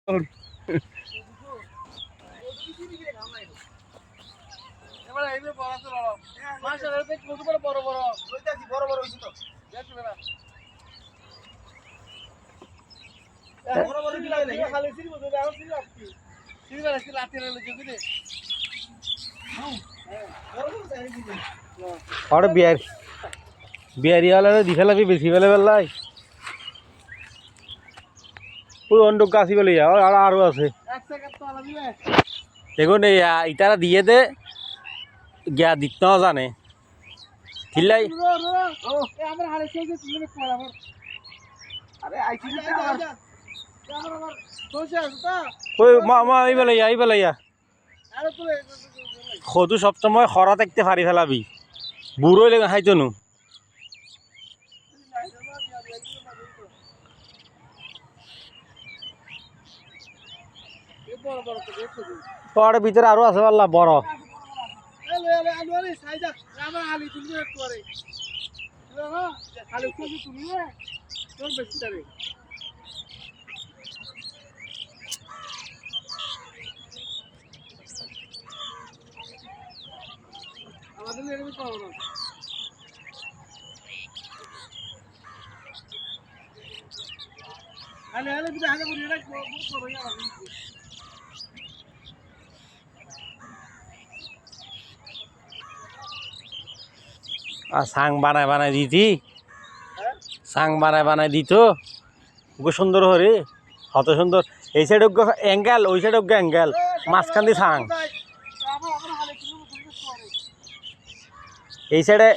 और बिहारी दिखा लाबी बेसि बेले बेल्लाई ওই অন্য গাছি বলে আরো আছে দেখুন ইটারা দিয়ে দে গিয়া দিত না জানে কিলাই এই বেলাইয়া সদু সবসময় খরা থাকতে ফারি ফেলাবি বুড়ো লেগে খাইতো নু পরে ভিতরে আরো আছে পাল্লা বড় সাং বানায় দিতি সাং বানায় দিত ওকে সুন্দর হরে কত সুন্দর এই সাইড অ্যাঙ্গেল ওই সাইড অ্যাঙ্গেল মাঝখান দিয়ে সাং এই সাইডে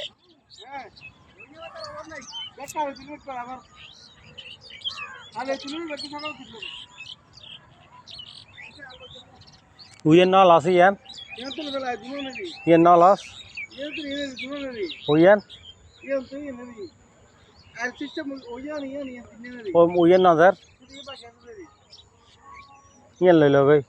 উইয়ের নল আছে ইয়ান নল আস উইয়ান উইয়ান নজর ইয়ান লই লই